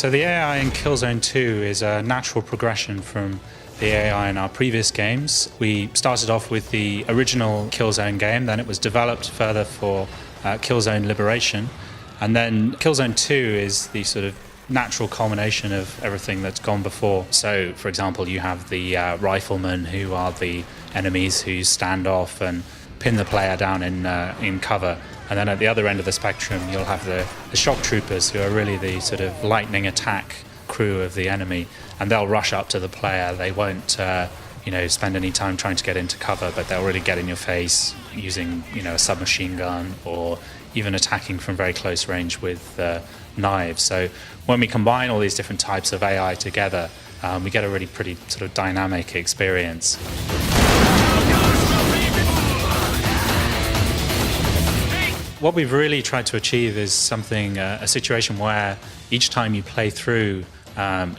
So the AI in Killzone 2 is a natural progression from the AI in our previous games. We started off with the original Killzone game, then it was developed further for Killzone Liberation, and then Killzone 2 is the sort of natural culmination of everything that's gone before. So, for example, you have the riflemen, who are the enemies who stand off and pin the player down in cover. And then at the other end of the spectrum, you'll have the shock troopers, who are really the sort of lightning attack crew of the enemy, and they'll rush up to the player. They won't spend any time trying to get into cover, but they'll really get in your face using a submachine gun, or even attacking from very close range with knives. So when we combine all these different types of AI together, we get a really pretty sort of dynamic experience. What we've really tried to achieve is something, a situation where each time you play through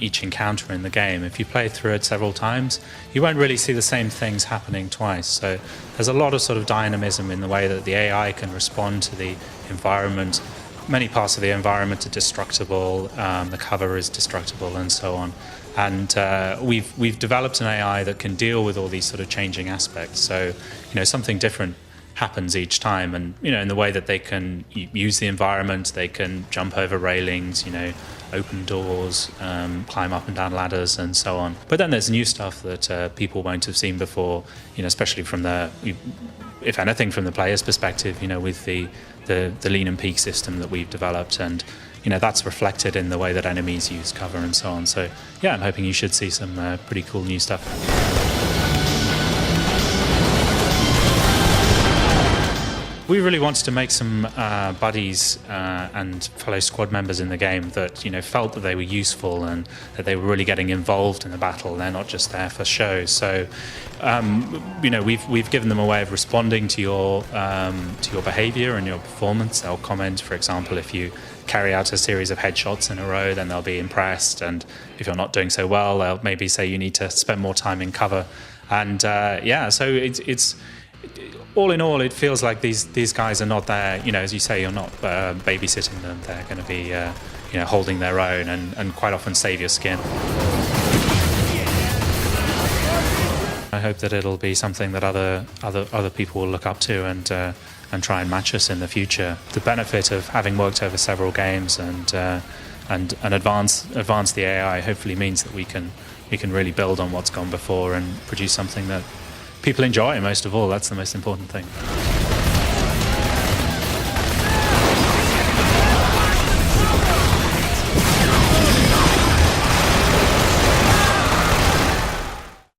each encounter in the game, if you play through it several times, you won't really see the same things happening twice. So there's a lot of sort of dynamism in the way that the AI can respond to the environment. Many parts of the environment are destructible, the cover is destructible, and so on. And we've developed an AI that can deal with all these sort of changing aspects. So something different happens each time, and in the way that they can use the environment, they can jump over railings, open doors, climb up and down ladders, and so on. But then there's new stuff that people won't have seen before, especially from if anything, from the player's perspective, with the lean and peak system that we've developed, and that's reflected in the way that enemies use cover and so on. So yeah, I'm hoping you should see some pretty cool new stuff. We really wanted to make some buddies and fellow squad members in the game that felt that they were useful and that they were really getting involved in the battle. They're not just there for show. So we've given them a way of responding to your behaviour and your performance. They'll comment, for example, if you carry out a series of headshots in a row, then they'll be impressed. And if you're not doing so well, they'll maybe say you need to spend more time in cover. And so it's all in all, it feels like these guys are not there, as you say, you're not babysitting them. They're going to be, holding their own and quite often save your skin. I hope that it'll be something that other people will look up to and try and match us in the future. The benefit of having worked over several games and advance the AI hopefully means that we can really build on what's gone before and produce something that people enjoy. Most of all, that's the most important thing.